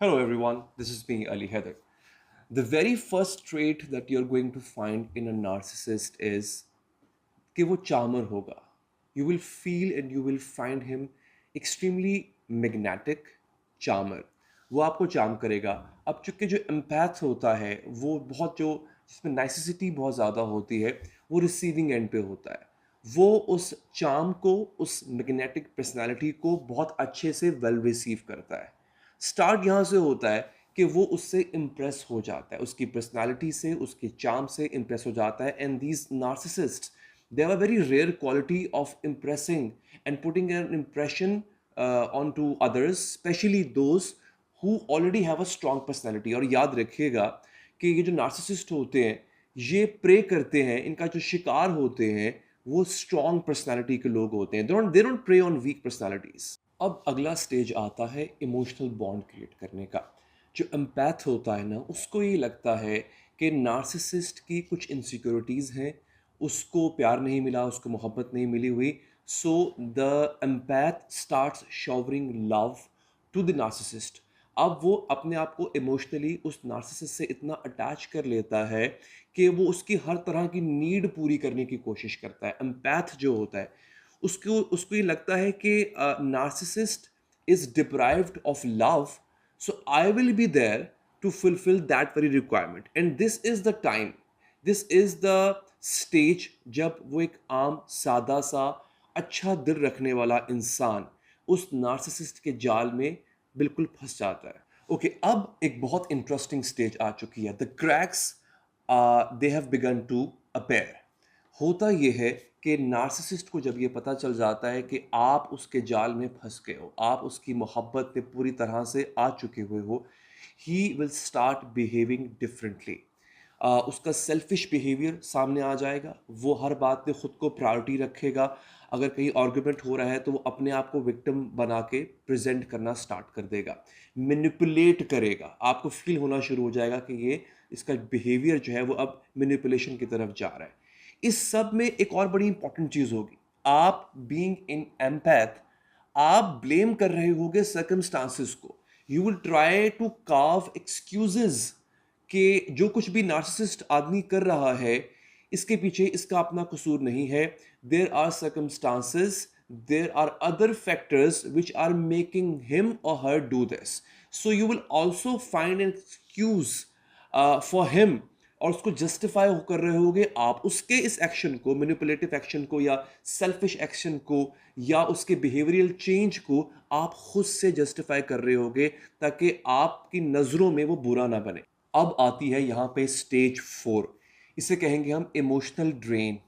Hello, everyone. This is me, Ali Heather. The very first trait that you're going to find in a narcissist is कि वो charmer होगा. You will feel and you will find him extremely magnetic charmer. वो आपको charm करेगा. अब चूंकि जो empath होता है वो बहुत जो जिसमें nicety बहुत ज़्यादा होती है वो receiving end पे होता है. वो उस charm को उस magnetic personality को बहुत अच्छे से well receive करता है. स्टार्ट यहाँ से होता है कि वो उससे इम्प्रेस हो जाता है, उसकी पर्सनालिटी से, उसके चार्म से इम्प्रेस हो जाता है. And these narcissist they have a very rare quality of impressing and putting an impression on to others, especially those who already have a strong personality. और याद रखिएगा कि ये जो नार्सिसिस्ट होते हैं ये प्रे करते हैं, इनका जो शिकार होते हैं वो स्ट्रॉन्ग पर्सनैलिटी के लोग होते हैं. They don't prey on weak personalities. अब अगला स्टेज आता है इमोशनल बॉन्ड क्रिएट करने का. जो एम्पैथ होता है ना उसको ये लगता है कि नार्सिसिस्ट की कुछ इनसिक्योरिटीज़ हैं, उसको प्यार नहीं मिला, उसको मोहब्बत नहीं मिली हुई. So the empath starts showering love to the narcissist. अब वो अपने आप को इमोशनली उस नार्सिसिस्ट से इतना अटैच कर लेता है कि वो उसकी हर तरह की नीड पूरी करने की कोशिश करता है. एम्पैथ जो होता है उसको उसको ये लगता है कि narcissist is deprived of love, so I will be there to fulfil that very requirement. And this is the time, this is the stage जब वो एक आम सादा सा अच्छा दिल रखने वाला इंसान उस नार्सिसिस्ट के जाल में बिल्कुल फंस जाता है. ओके, अब एक बहुत इंटरेस्टिंग स्टेज आ चुकी है. The cracks they have begun to appear. होता यह है कि नार्सिसिस्ट को जब ये पता चल जाता है कि आप उसके जाल में फंस गए हो, आप उसकी मोहब्बत में पूरी तरह से आ चुके हुए हो, he will start behaving differently. उसका सेल्फिश बिहेवियर सामने आ जाएगा. वो हर बात में ख़ुद को प्रायोरिटी रखेगा. अगर कहीं आर्गुमेंट हो रहा है तो वो अपने आप को विक्टिम बना के प्रेजेंट करना स्टार्ट कर देगा, मैनिपुलेट करेगा. आपको फील होना शुरू हो जाएगा कि ये इसका बिहेवियर जो है वो अब मैनिपुलेशन की तरफ जा रहा है. इस सब में एक और बड़ी इंपॉर्टेंट चीज होगी. आप बीइंग इन एम्पैथ आप ब्लेम कर रहे होगे सर्कमस्टांसेस को. You will try to carve excuses कि जो कुछ भी नार्सिसिस्ट आदमी कर रहा है इसके पीछे इसका अपना कसूर नहीं है. There are circumstances, there are other factors which are making him or her do this. So you will also find an excuse for him और उसको जस्टिफाई कर रहे होगे आप उसके इस एक्शन को, मैनिपुलेटिव एक्शन को या सेल्फिश एक्शन को या उसके बिहेवियरल चेंज को आप खुद से जस्टिफाई कर रहे होगे ताकि आपकी नज़रों में वो बुरा ना बने. अब आती है यहाँ पे स्टेज 4. इसे कहेंगे हम इमोशनल ड्रेन.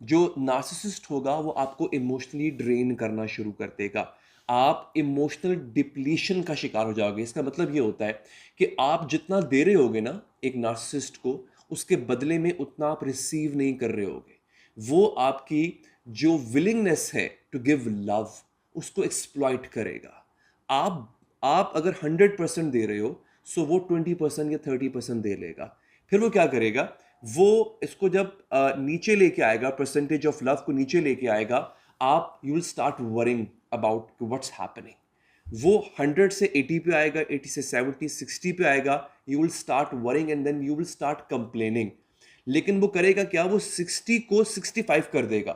जो नार्सिसिस्ट होगा वो आपको इमोशनली ड्रेन करना शुरू कर देगा. आप इमोशनल डिप्लीशन का शिकार हो जाओगे. इसका मतलब ये होता है कि आप जितना दे रहे होगे ना एक नार्सिसिस्ट को, उसके बदले में उतना आप रिसीव नहीं कर रहे होगे. वो आपकी जो विलिंगनेस है टू गिव लव उसको एक्सप्लॉइट करेगा. आप अगर 100% दे रहे हो सो वो 20% या 30% दे लेगा. फिर वो क्या करेगा, वो इसको जब नीचे लेके आएगा, परसेंटेज ऑफ लव को नीचे लेके आएगा, आप you will start worrying about what's happening. वो 100 से 80 पे आएगा, 80 से 70, 60 पे आएगा. You will start worrying and then you will start complaining. लेकिन वो करेगा क्या, वो 60 को 65 कर देगा.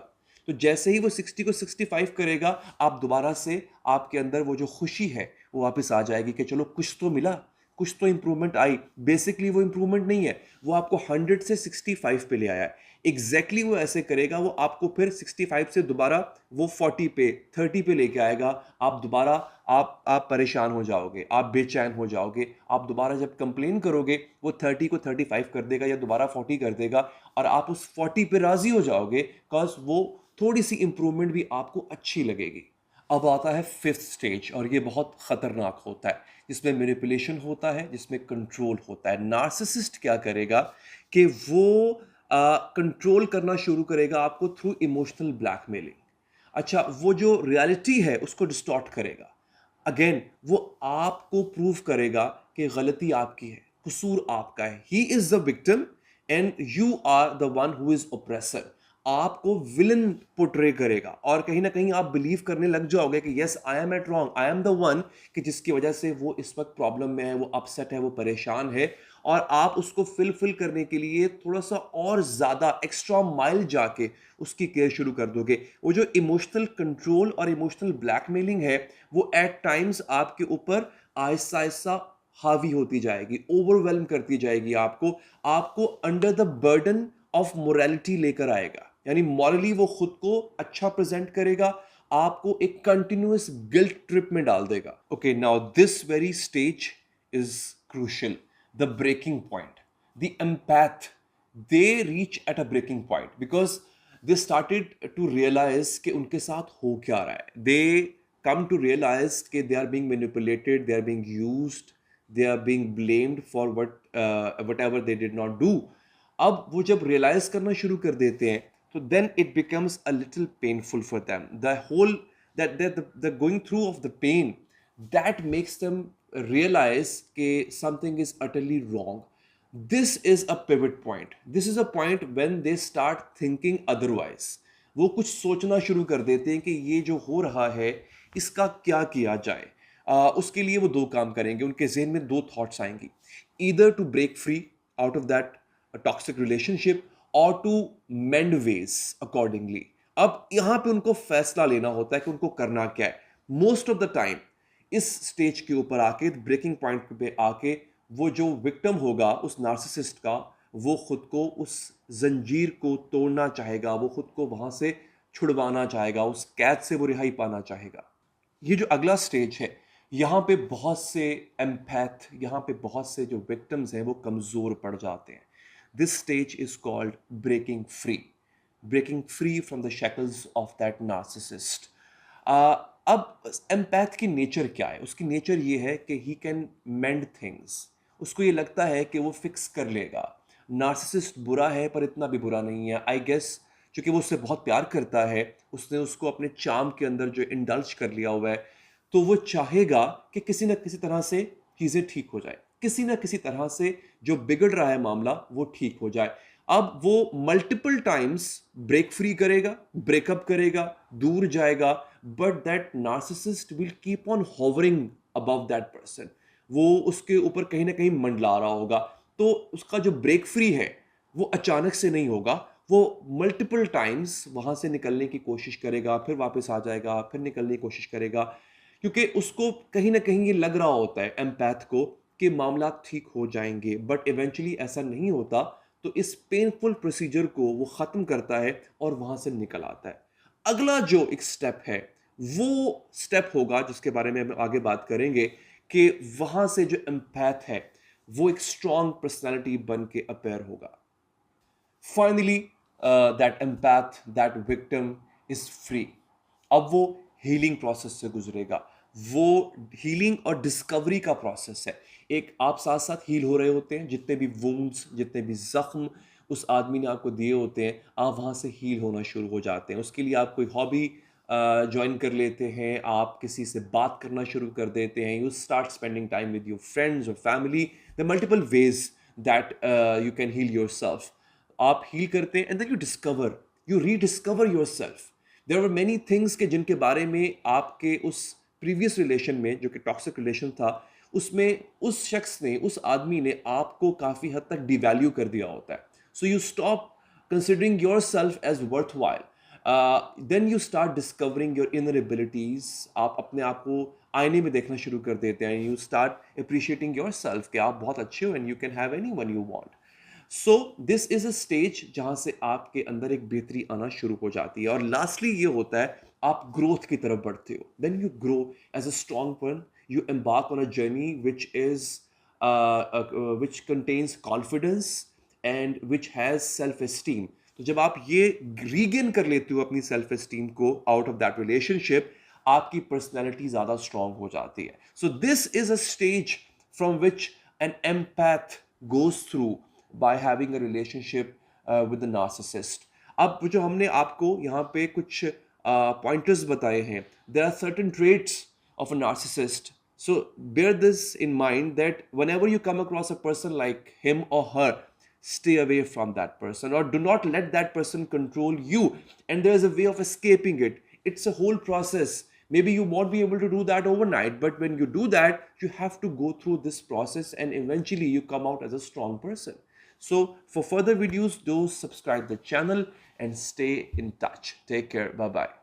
तो जैसे ही वो 60 को 65 करेगा, आप दोबारा से आपके अंदर वो जो खुशी है वो वापस आ जाएगी कि चलो कुछ तो मिला, कुछ तो इंप्रूवमेंट आई. बेसिकली वो इंप्रूवमेंट नहीं है, वो आपको 100 से 65 पे ले आया है. एग्जैक्टली वो ऐसे करेगा, वो आपको फिर 65 से दोबारा वो 40 पे 30 पे लेके आएगा. आप दोबारा आप परेशान हो जाओगे, आप बेचैन हो जाओगे. आप दोबारा जब कंप्लेन करोगे वो 30 को 35 कर देगा या दोबारा 40 कर देगा और आप उस 40 पे राजी हो जाओगे बिकॉज वो थोड़ी सी इंप्रूवमेंट भी आपको अच्छी लगेगी. अब आता है 5th स्टेज और ये बहुत खतरनाक होता है, जिसमें मैनिपुलेशन होता है, जिसमें कंट्रोल होता है. नार्सिसिस्ट क्या करेगा कि वो कंट्रोल करना शुरू करेगा आपको थ्रू इमोशनल ब्लैकमेलिंग. अच्छा, वो जो रियलिटी है उसको डिस्टॉर्ट करेगा. अगेन वो आपको प्रूव करेगा कि गलती आपकी है, कसूर आपका है. He is the victim and you are the one who is oppressor. आपको विलन पोर्ट्रे करेगा और कहीं ना कहीं आप बिलीव करने लग जाओगे कि yes I am at wrong, I am the one, कि जिसकी वजह से वो इस वक्त प्रॉब्लम में है, वो अपसेट है, वो परेशान है। और आप उसको फिल करने के लिए थोड़ा सा और ज़्यादा एक्स्ट्रा माइल जाके उसकी केयर शुरू कर दोगे। वो जो इमोशनल कंट्रोल और इमोशनल ब्लैकमेलिंग है वो एट टाइम्स आपके ऊपर आहिस्ता आहिस्ता हावी होती जाएगी, ओवरवेलम करती जाएगी आपको, आपको under the burden of morality लेकर आएगा। यानी मॉरली वो खुद को अच्छा प्रेजेंट करेगा, आपको एक कंटिन्यूअस गिल्ट ट्रिप में डाल देगा। Okay, now this very stage is crucial, the breaking point. The empath, they reach at a breaking point because they started to realize कि उनके साथ हो क्या रहा है। they come to realize कि they are being manipulated, they are being used, they are being blamed for whatever they did not do। अब वो जब realize करना शुरू कर देते हैं तो then it becomes a little painful for them, the whole the going through of the pain that makes them realize कि something is utterly wrong। This is a pivot point, this is a point when they start thinking otherwise। वो कुछ सोचना शुरू कर देते हैं कि ये जो हो रहा है इसका क्या किया जाए। उसके लिए वो दो काम करेंगे, उनके जहन में दो थॉट्स आएंगी, either to break free out of that toxic relationship or to mend ways accordingly। अब यहाँ पे उनको फैसला लेना होता है कि उनको करना क्या है। मोस्ट ऑफ द टाइम इस स्टेज के ऊपर आके, ब्रेकिंग पॉइंट पे आके, वो जो विक्टिम होगा उस नार्सिसिस्ट का, वो खुद को उस जंजीर को तोड़ना चाहेगा, वो खुद को वहां से छुड़वाना चाहेगा, उस कैद से वो रिहाई पाना चाहेगा। ये जो अगला स्टेज है, यहाँ पे बहुत से एम्पैथ, यहाँ पे बहुत से जो विक्टिम्स हैं वो कमज़ोर पड़ जाते हैं। This stage is called breaking free, breaking free from the shackles of that narcissist. अब एम्पैथ की नेचर क्या है? उसकी नेचर ये है कि ही कैन मेंड थिंग्स। उसको ये लगता है कि वो फिक्स कर लेगा। नार्सिसिस्ट बुरा है पर इतना भी बुरा नहीं है, आई गेस, क्योंकि वो उससे बहुत प्यार करता है, उसने उसको अपने चार्म के अंदर जो इंडल्ज कर लिया हुआ है, तो वो चाहेगा कि किसी न किसी तरह से चीज़ें ठीक हो जाए, किसी न किसी तरह से जो बिगड़ रहा है मामला वो ठीक हो जाए। अब वो मल्टीपल टाइम्स ब्रेक फ्री करेगा, ब्रेकअप करेगा, दूर जाएगा, but that narcissist will keep on hovering above that person. वो उसके ऊपर कहीं ना कहीं मंडला रहा होगा। तो उसका जो ब्रेक फ्री है वो अचानक से नहीं होगा, वो मल्टीपल टाइम्स वहां से निकलने की कोशिश करेगा, फिर वापस आ जाएगा, फिर निकलने की कोशिश करेगा, क्योंकि उसको कहीं ना कहीं ये लग रहा होता है एम्पैथ को कि मामला ठीक हो जाएंगे, बट इवेंचुअली ऐसा नहीं होता। तो इस पेनफुल प्रोसीजर को वो ख़त्म करता है और वहां से निकल आता है। अगला जो एक स्टेप है वो स्टेप होगा जिसके बारे में हम आगे बात करेंगे, कि वहां से जो एम्पैथ है वो एक स्ट्रॉन्ग पर्सनैलिटी बन के अपेयर होगा। Finally that empath, that victim is free. अब वो हीलिंग प्रोसेस से गुजरेगा। वो हीलिंग और डिस्कवरी का प्रोसेस है। एक आप साथ साथ हील हो रहे होते हैं, जितने भी वुंड्स, जितने भी जख्म उस आदमी ने आपको दिए होते हैं, आप वहाँ से हील होना शुरू हो जाते हैं। उसके लिए आप कोई हॉबी ज्वाइन कर लेते हैं, आप किसी से बात करना शुरू कर देते हैं, you start spending time with your friends और family. The multiple ways that you can heal yourself. आप हील करते हैं and then you discover, you rediscover yourself. There are many things के जिनके बारे में आपके उस प्रीवियस रिलेशन में, जो कि टॉक्सिक रिलेशन था, उसमें उस शख्स ने, उस आदमी ने आपको काफ़ी हद तक डिवैल्यू कर दिया होता है। So you stop considering your self as worth while, then you start discovering your inner abilities. आप अपने आप को आईने में देखना शुरू कर देते हैं, you start appreciating your self कि आप बहुत अच्छे हो and you can have any one you want. So this is a stage जहां से आपके अंदर एक बेहतरी आना शुरू हो जाती है। और लास्टली ये होता है, आप ग्रोथ की तरफ बढ़ते हो। Then you grow as a strong person, you embark on a journey which contains confidence and which has self esteem। तो जब आप ये रीगेन कर लेते हो अपनी सेल्फ एस्टीम को आउट ऑफ दैट रिलेशनशिप, आपकी पर्सनैलिटी ज्यादा स्ट्रांग हो जाती है। So this is a stage from which N empath goes through by having a relationship with the narcissist। अब जो हमने आपको यहाँ पे कुछ pointers बताए हैं, there are certain traits of a narcissist, so bear this in mind that whenever you come across a person like him or her, stay away from that person, or do not let that person control you. And there's a way of escaping it. It's a whole process. Maybe you won't be able to do that overnight, but when you do that, you have to go through this process and eventually you come out as a strong person. So for further videos, do subscribe the channel and stay in touch. Take care. Bye bye.